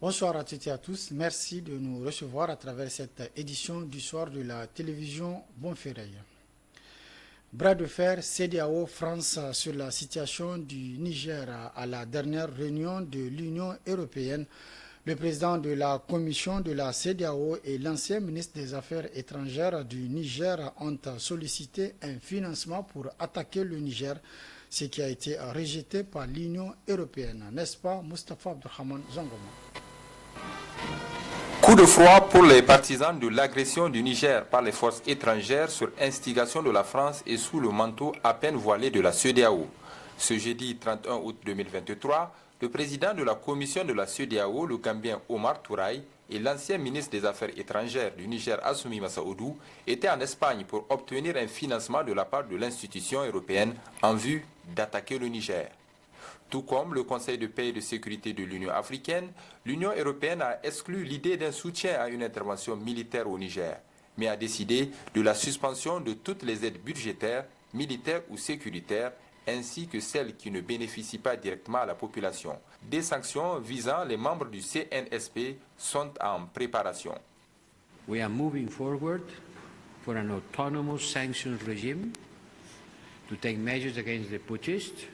Bonsoir à toutes et à tous. Merci de nous recevoir à travers cette édition du soir de la télévision Bonferré. Bras de fer CEDEAO France sur la situation du Niger à la dernière réunion de l'Union européenne. Le président de la commission de la CEDEAO et l'ancien ministre des Affaires étrangères du Niger ont sollicité un financement pour attaquer le Niger, ce qui a été rejeté par l'Union européenne. N'est-ce pas, Moustapha Abdurrahman Zangoma? Coup de froid pour les partisans de l'agression du Niger par les forces étrangères sur instigation de la France et sous le manteau à peine voilé de la CEDEAO. Ce jeudi 31 août 2023, le président de la commission de la CEDEAO, le Gambien Omar Touraï, et l'ancien ministre des Affaires étrangères du Niger, Assoumi Massaoudou, étaient en Espagne pour obtenir un financement de la part de l'institution européenne en vue d'attaquer le Niger. Tout comme le Conseil de paix et de sécurité de l'Union africaine, l'Union européenne a exclu l'idée d'un soutien à une intervention militaire au Niger, mais a décidé de la suspension de toutes les aides budgétaires, militaires ou sécuritaires, ainsi que celles qui ne bénéficient pas directement à la population. Des sanctions visant les membres du CNSP sont en préparation. We are moving forward for an autonomous sanctions regime to take measures against the putschists.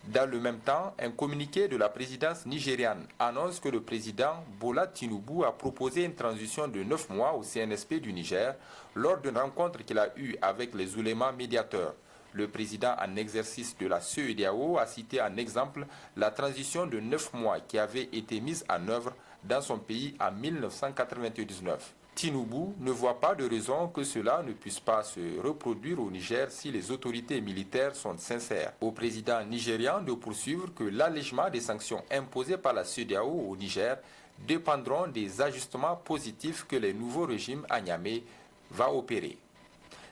Dans le même temps, un communiqué de la présidence nigériane annonce que le président Bola Tinubu a proposé une transition de 9 mois au CNSP du Niger lors d'une rencontre qu'il a eue avec les oulémas médiateurs. Le président en exercice de la CEDEAO a cité en exemple la transition de 9 mois qui avait été mise en œuvre dans son pays en 1999. Tinubu ne voit pas de raison que cela ne puisse pas se reproduire au Niger si les autorités militaires sont sincères. Au président nigérian de poursuivre que l'allègement des sanctions imposées par la CEDEAO au Niger dépendront des ajustements positifs que le nouveau régime à Niamey va opérer.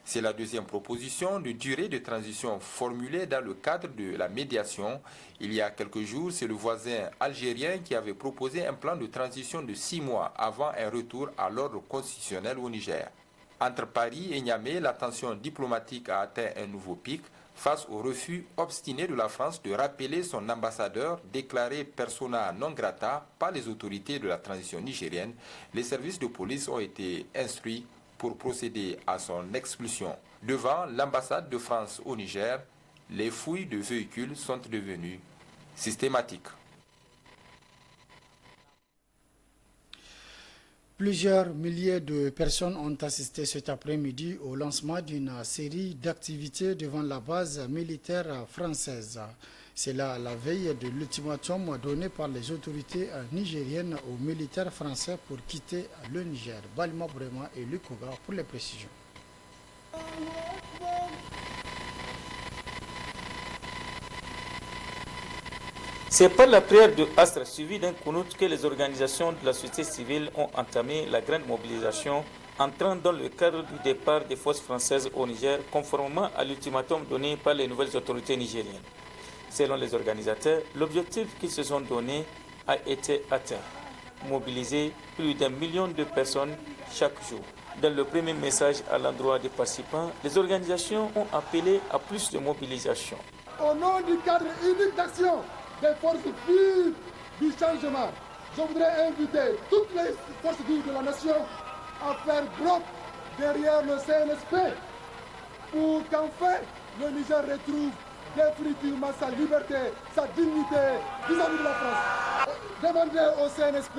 C'est la deuxième proposition de durée de transition formulée dans le cadre de la médiation. Il y a quelques jours, c'est le voisin algérien qui avait proposé un plan de transition de 6 mois avant un retour à l'ordre constitutionnel au Niger. Entre Paris et Niamey, la tension diplomatique a atteint un nouveau pic face au refus obstiné de la France de rappeler son ambassadeur déclaré persona non grata par les autorités de la transition nigérienne. Les services de police ont été instruits pour procéder à son expulsion. Devant l'ambassade de France au Niger, les fouilles de véhicules sont devenues systématiques. Plusieurs milliers de personnes ont assisté cet après-midi au lancement d'une série d'activités devant la base militaire française. C'est là la veille de l'ultimatum donné par les autorités nigériennes aux militaires français pour quitter le Niger. Balma Brema et Lukoga pour les précisions. C'est par la prière de Astre suivie d'un Kounout que les organisations de la société civile ont entamé la grande mobilisation entrant dans le cadre du départ des forces françaises au Niger conformément à l'ultimatum donné par les nouvelles autorités nigériennes. Selon les organisateurs, l'objectif qu'ils se sont donné a été atteint. Mobiliser plus d'1 million de personnes chaque jour. Dans le premier message à l'endroit des participants, les organisations ont appelé à plus de mobilisation. Au nom du cadre unique d'action des forces vives du changement, je voudrais inviter toutes les forces vives de la nation à faire bloc derrière le CNSP pour qu'enfin le Niger retrouve définitivement sa liberté, sa dignité vis-à-vis de la France. Demandez au CNSP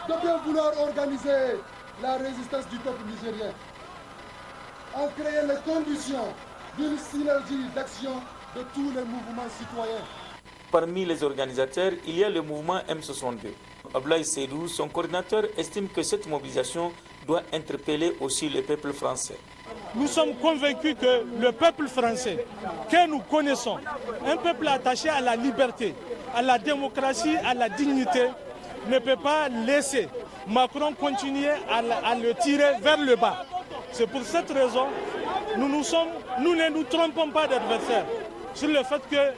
de bien vouloir organiser la résistance du peuple nigérien en créant les conditions d'une synergie d'action de tous les mouvements citoyens. Parmi les organisateurs, il y a le mouvement M62. Ablaï Seydou, son coordinateur, estime que cette mobilisation doit interpeller aussi le peuple français. Nous sommes convaincus que le peuple français, que nous connaissons, un peuple attaché à la liberté, à la démocratie, à la dignité, ne peut pas laisser Macron continuer à le tirer vers le bas. C'est pour cette raison que nous ne nous trompons pas d'adversaire sur le fait que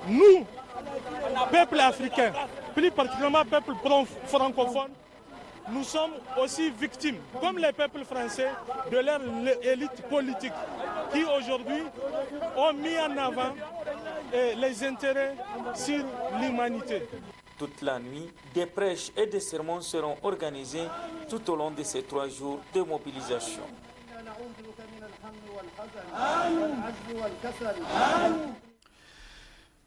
nous, peuple africain, plus particulièrement peuple francophone, nous sommes aussi victimes, comme les peuples français, de leur élite politique qui aujourd'hui ont mis en avant les intérêts sur l'humanité. Toute la nuit, des prêches et des sermons seront organisés tout au long de ces 3 jours de mobilisation.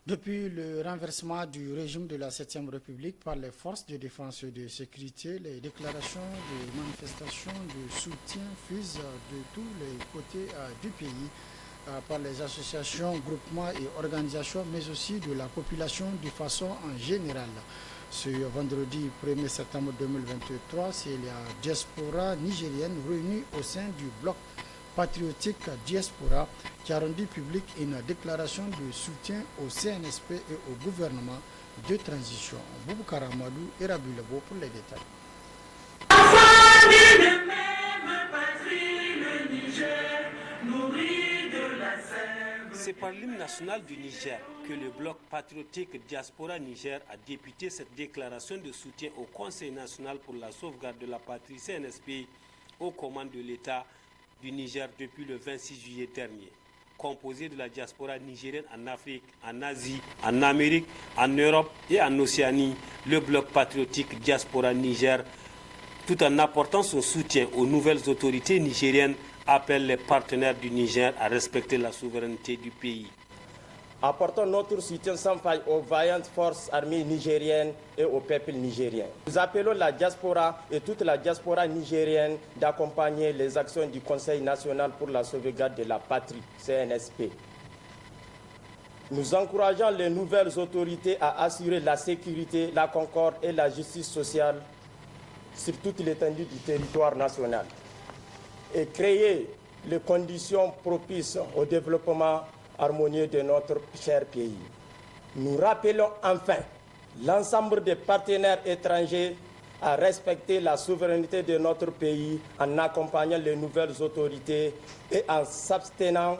Depuis le renversement du régime de la 7e République par les forces de défense et de sécurité, les déclarations de manifestations de soutien fusent de tous les côtés du pays par les associations, groupements et organisations, mais aussi de la population de façon en général. Ce vendredi 1er septembre 2023, c'est la diaspora nigérienne réunie au sein du bloc patriotique diaspora qui a rendu public une déclaration de soutien au CNSP et au gouvernement de transition. Boubacar Amadou et Rabi Lebo pour les détails. C'est par l'hymne national du Niger que le bloc patriotique Diaspora Niger a débuté cette déclaration de soutien au Conseil national pour la sauvegarde de la patrie CNSP aux commandes de l'État du Niger depuis le 26 juillet dernier. Composé de la diaspora nigérienne en Afrique, en Asie, en Amérique, en Europe et en Océanie, le bloc patriotique Diaspora Niger, tout en apportant son soutien aux nouvelles autorités nigériennes, appelle les partenaires du Niger à respecter la souveraineté du pays. Apportons notre soutien sans faille aux vaillantes forces armées nigériennes et au peuple nigérien. Nous appelons la diaspora et toute la diaspora nigérienne d'accompagner les actions du Conseil national pour la sauvegarde de la patrie, CNSP. Nous encourageons les nouvelles autorités à assurer la sécurité, la concorde et la justice sociale sur toute l'étendue du territoire national et créer les conditions propices au développement harmonieux de notre cher pays. Nous rappelons enfin l'ensemble des partenaires étrangers à respecter la souveraineté de notre pays en accompagnant les nouvelles autorités et en s'abstenant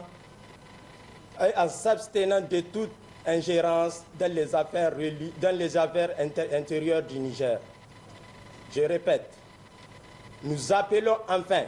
de toute ingérence dans les affaires intérieures du Niger. Je répète, nous appelons enfin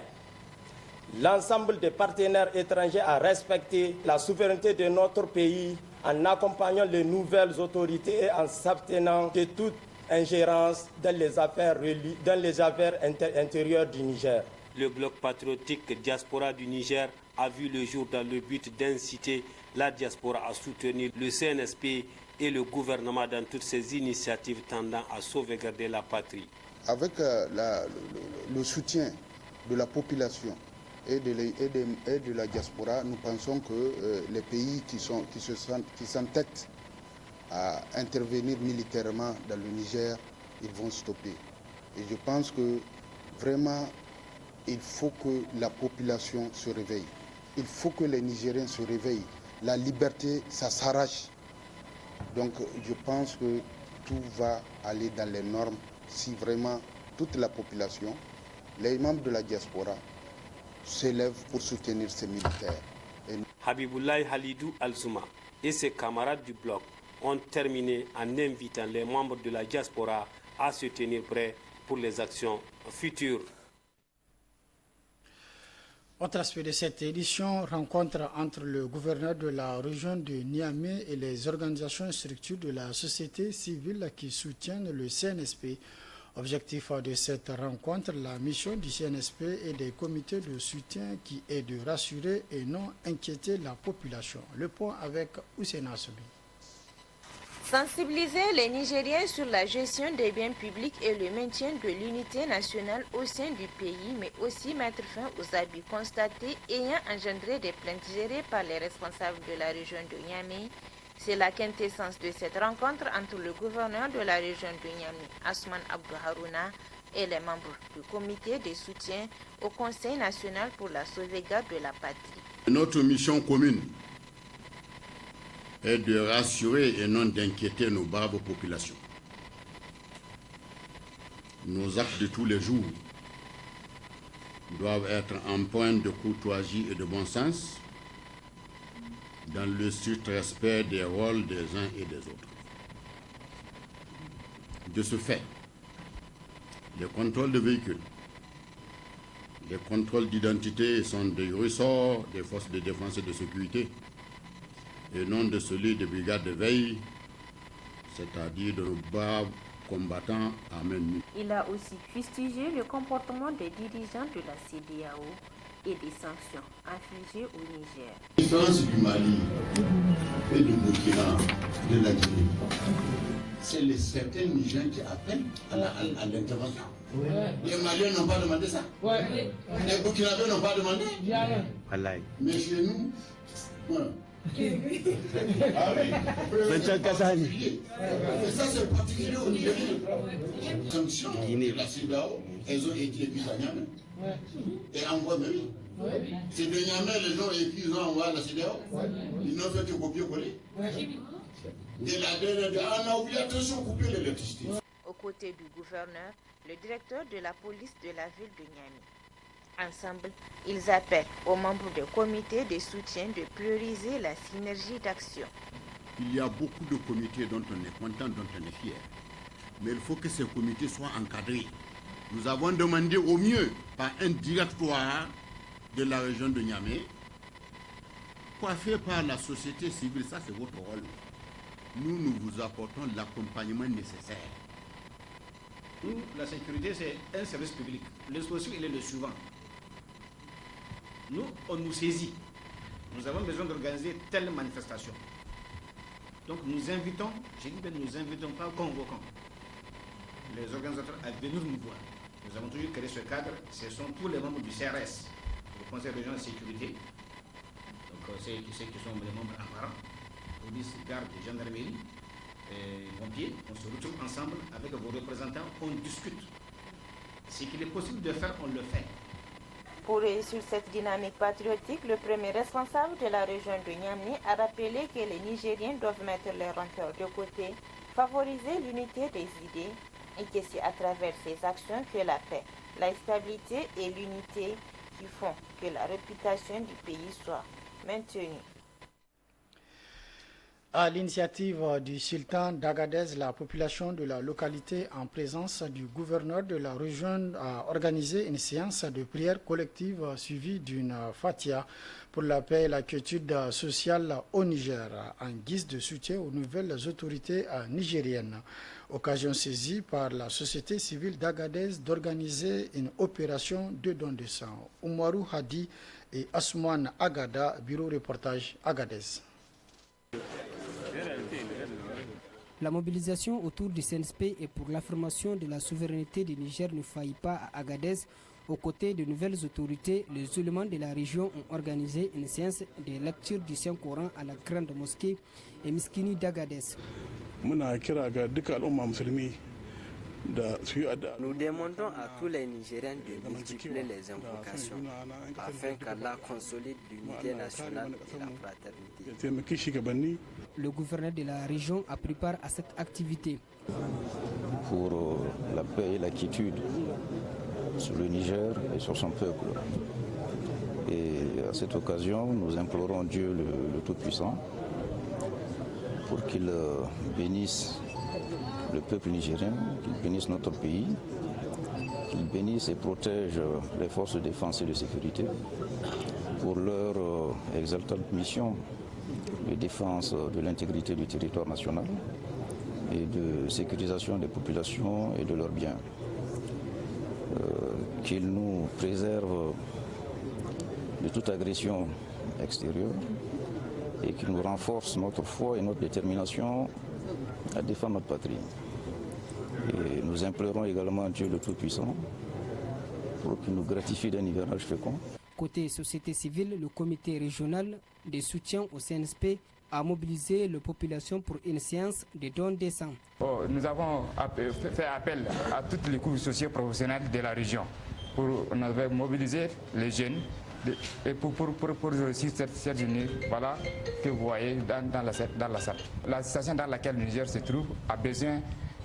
l'ensemble des partenaires étrangers à respecter la souveraineté de notre pays en accompagnant les nouvelles autorités et en s'abstenant de toute ingérence dans les affaires intérieures du Niger. Le bloc patriotique Diaspora du Niger a vu le jour dans le but d'inciter la diaspora à soutenir le CNSP et le gouvernement dans toutes ses initiatives tendant à sauvegarder la patrie. Avec le soutien de la population et de la diaspora, nous pensons que les pays qui s'entêtent à intervenir militairement dans le Niger, ils vont stopper. Et je pense que vraiment, il faut que la population se réveille. Il faut que les Nigériens se réveillent. La liberté, ça s'arrache. Donc je pense que tout va aller dans les normes si vraiment toute la population, les membres de la diaspora, s'élève pour soutenir ces militaires. Habiboulaye Halidou Alzouma et ses camarades du bloc ont terminé en invitant les membres de la diaspora à se tenir prêts pour les actions futures. Autre aspect de cette édition, rencontre entre le gouverneur de la région de Niamey et les organisations et structures de la société civile qui soutiennent le CNSP. Objectif de cette rencontre, la mission du CNSP et des comités de soutien qui est de rassurer et non inquiéter la population. Le point avec Oussena Sobi. Sensibiliser les Nigériens sur la gestion des biens publics et le maintien de l'unité nationale au sein du pays, mais aussi mettre fin aux abus constatés ayant engendré des plaintes gérées par les responsables de la région de Niamey. C'est la quintessence de cette rencontre entre le gouverneur de la région de Niamey, Asman Abdou Harouna, et les membres du comité de soutien au Conseil national pour la sauvegarde de la patrie. Notre mission commune est de rassurer et non d'inquiéter nos braves populations. Nos actes de tous les jours doivent être empreints de courtoisie et de bon sens, dans le strict respect des rôles des uns et des autres. De ce fait, les contrôles de véhicules, les contrôles d'identité sont des ressorts des forces de défense et de sécurité et non de celui des brigades de veille, c'est-à-dire de nos braves combattants à main nue. Il a aussi fustigé le comportement des dirigeants de la CEDEAO et des sanctions infligées au Niger. La différence du Mali et du Burkina, de la Guinée, c'est les certains Nigériens qui appellent à l'intervention. Ouais. Les Maliens n'ont pas demandé ça. Ouais. Les Burkinabés n'ont pas demandé. Mais chez nous, voilà. Ah oui, et ça c'est particulier au Niger. Les sanctions de la CEDEAO, elles ont été mises à Niamey. Et envoyées, oui. C'est de Niamey, les gens ils ont envoyé à la CEDEAO. Ils n'ont fait que copier-coller. Et la dernière, on a oublié, attention, couper l'électricité. Aux côtés du gouverneur, le directeur de la police de la ville de Niamey. Ensemble, ils appellent aux membres du comité de soutien de prioriser la synergie d'action. Il y a beaucoup de comités dont on est content, dont on est fier. Mais il faut que ces comités soient encadrés. Nous avons demandé au mieux par un directoire de la région de Niamey, coiffé par la société civile, ça c'est votre rôle. Nous vous apportons l'accompagnement nécessaire. Nous, la sécurité, c'est un service public. Le souci, il est le suivant. Nous, on nous saisit. Nous avons besoin d'organiser telle manifestation. Donc nous invitons, j'ai dit bien nous invitons, pas convoquons les organisateurs à venir nous voir. Nous avons toujours créé ce cadre. Ce sont tous les membres du CRS, le Conseil régional de sécurité. Donc ceux qui sont les membres apparents, police, garde, gendarmerie, pompiers, on se retrouve ensemble avec vos représentants, on discute. Ce qu'il est possible de faire, on le fait. Pour réussir cette dynamique patriotique, le premier responsable de la région de Niamey a rappelé que les Nigériens doivent mettre leurs rancœurs de côté, favoriser l'unité des idées et que c'est à travers ces actions que la paix, la stabilité et l'unité qui font que la réputation du pays soit maintenue. À l'initiative du sultan d'Agadez, la population de la localité, en présence du gouverneur de la région, a organisé une séance de prière collective suivie d'une fatia pour la paix et la quiétude sociale au Niger, en guise de soutien aux nouvelles autorités nigériennes. Occasion saisie par la société civile d'Agadez d'organiser une opération de don de sang. Oumarou Hadi et Asman Agada, bureau reportage Agadez. La mobilisation autour du CNSP et pour l'affirmation de la souveraineté du Niger ne faillit pas à Agadez. Aux côtés de nouvelles autorités, les éléments de la région ont organisé une séance de lecture du Saint-Coran à la grande mosquée et Miskini d'Agadez. Nous demandons à tous les Nigériens de multiplier les invocations afin qu'Allah consolide l'unité nationale et la fraternité. Le gouverneur de la région a pris part à cette activité. Pour la paix et la quiétude sur le Niger et sur son peuple. Et à cette occasion, nous implorons Dieu le Tout-Puissant pour qu'il bénisse le peuple nigérien, qu'il bénisse notre pays, qu'il bénisse et protège les forces de défense et de sécurité pour leur exaltante mission de défense de l'intégrité du territoire national et de sécurisation des populations et de leurs biens. Qu'il nous préserve de toute agression extérieure et qu'il nous renforce notre foi et notre détermination à défendre notre patrie. Et nous implorons également Dieu le Tout-Puissant pour qu'il nous gratifie d'un hivernage fécond. Côté société civile, le comité régional de soutien au CNSP a mobilisé la population pour une séance de don de sang. Nous avons fait appel à toutes les couches socio-professionnelles de la région pour mobiliser les jeunes et pour aussi cette journée, voilà, que vous voyez dans la salle. La situation dans laquelle le Niger se trouve a besoin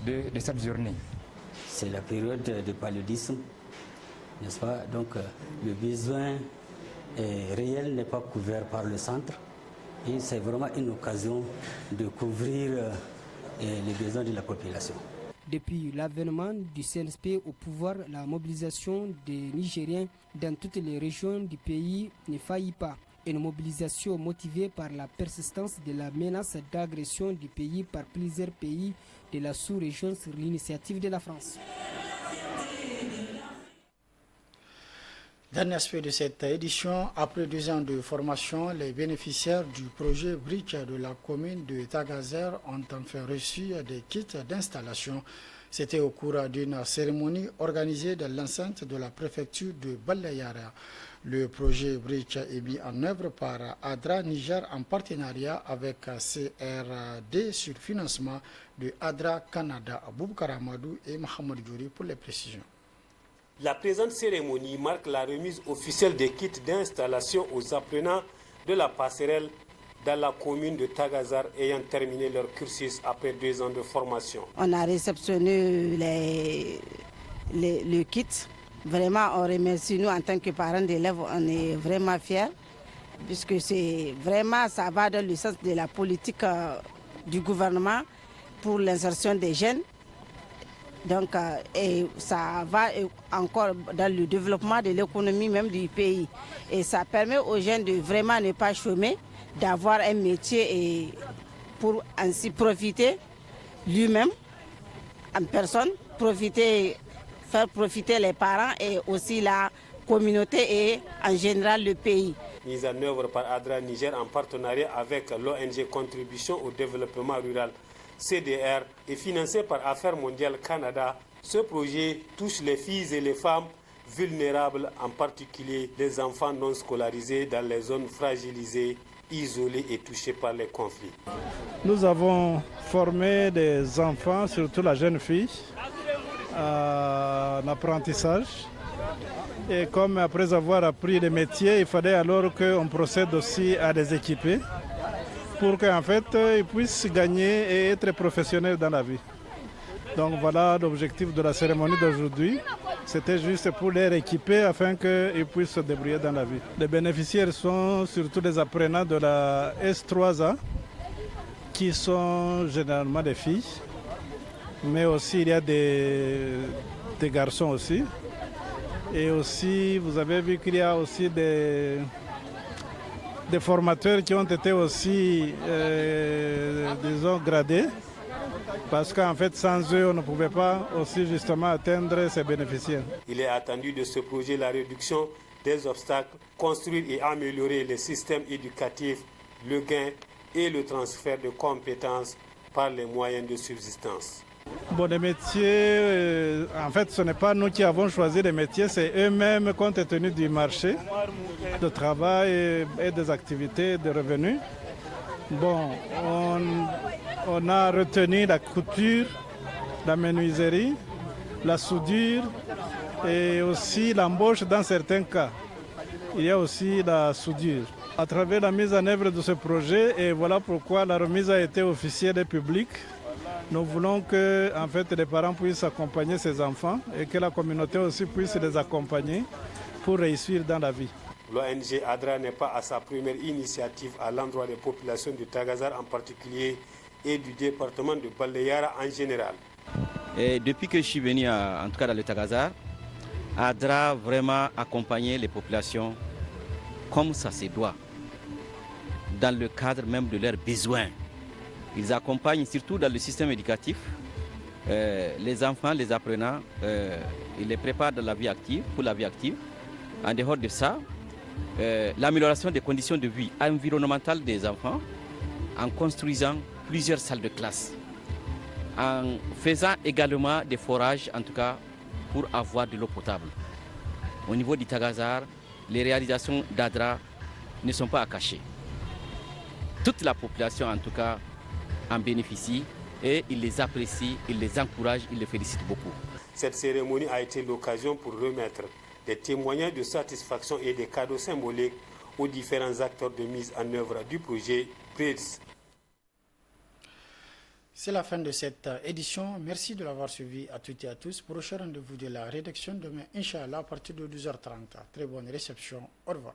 de cette journée. C'est la période de paludisme, n'est-ce pas? Donc le besoin réel n'est pas couvert par le centre et c'est vraiment une occasion de couvrir les besoins de la population. Depuis l'avènement du CNSP au pouvoir, la mobilisation des Nigériens dans toutes les régions du pays ne faillit pas. Une mobilisation motivée par la persistance de la menace d'agression du pays par plusieurs pays de la sous-région sur l'initiative de la France. Dernier aspect de cette édition, après 2 ans de formation, les bénéficiaires du projet Brique de la commune de Tagazer ont enfin reçu des kits d'installation. C'était au cours d'une cérémonie organisée dans l'enceinte de la préfecture de Balayara. Le projet Brique est mis en œuvre par ADRA Niger en partenariat avec CRD sur financement de ADRA Canada. Aboubakar Amadou et Mohamed Djouri pour les précisions. La présente cérémonie marque la remise officielle des kits d'installation aux apprenants de la passerelle dans la commune de Tagazer ayant terminé leur cursus après 2 ans de formation. On a réceptionné le kit. Vraiment, on remercie nous en tant que parents d'élèves, on est vraiment fiers puisque c'est vraiment, ça va dans le sens de la politique du gouvernement pour l'insertion des jeunes. Donc, et ça va encore dans le développement de l'économie même du pays. Et ça permet aux jeunes de vraiment ne pas chômer, d'avoir un métier et pour ainsi profiter lui-même en personne, faire profiter les parents et aussi la communauté et en général le pays. Mise en œuvre par ADRA Niger en partenariat avec l'ONG Contribution au développement rural CDR et financé par Affaires mondiales Canada, ce projet touche les filles et les femmes vulnérables, en particulier les enfants non scolarisés dans les zones fragilisées, isolées et touchées par les conflits. Nous avons formé des enfants, surtout la jeune fille, en apprentissage. Et comme après avoir appris les métiers, il fallait alors qu'on procède aussi à les équiper pour qu'en fait ils puissent gagner et être professionnels dans la vie. Donc voilà l'objectif de la cérémonie d'aujourd'hui. C'était juste pour les équiper afin qu'ils puissent se débrouiller dans la vie. Les bénéficiaires sont surtout des apprenants de la S3A qui sont généralement des filles. Mais aussi il y a des garçons aussi. Et aussi vous avez vu qu'il y a aussi des formateurs qui ont été aussi, disons, gradés, parce qu'en fait, sans eux, on ne pouvait pas aussi justement atteindre ces bénéficiaires. Il est attendu de ce projet la réduction des obstacles, construire et améliorer les systèmes éducatifs, le gain et le transfert de compétences par les moyens de subsistance. Bon, les métiers, en fait, ce n'est pas nous qui avons choisi les métiers, c'est eux-mêmes compte tenu du marché de travail et des activités de revenus. Bon, on a retenu la couture, la menuiserie, la soudure et aussi l'embauche dans certains cas. Il y a aussi la soudure. À travers la mise en œuvre de ce projet, et voilà pourquoi la remise a été officielle et publique. Nous voulons que en fait, les parents puissent accompagner ces enfants et que la communauté aussi puisse les accompagner pour réussir dans la vie. L'ONG ADRA n'est pas à sa première initiative à l'endroit des populations de Tagazer en particulier et du département de Balayara en général. Et depuis que je suis venu, en tout cas dans le Tagazer, ADRA a vraiment accompagné les populations comme ça se doit, dans le cadre même de leurs besoins. Ils accompagnent surtout dans le système éducatif les enfants, les apprenants, ils les préparent dans la vie active, pour la vie active. En dehors de ça, l'amélioration des conditions de vie environnementale des enfants en construisant plusieurs salles de classe, en faisant également des forages, en tout cas pour avoir de l'eau potable. Au niveau du Tagazer, les réalisations d'ADRA ne sont pas à cacher. Toute la population, en tout cas, en bénéficient et ils les apprécient, ils les encouragent, ils les félicitent beaucoup. Cette cérémonie a été l'occasion pour remettre des témoignages de satisfaction et des cadeaux symboliques aux différents acteurs de mise en œuvre du projet PRIDS. C'est la fin de cette édition. Merci de l'avoir suivi à toutes et à tous. Prochain rendez-vous de la rédaction demain, Inch'Allah, à partir de 12h30. Très bonne réception. Au revoir.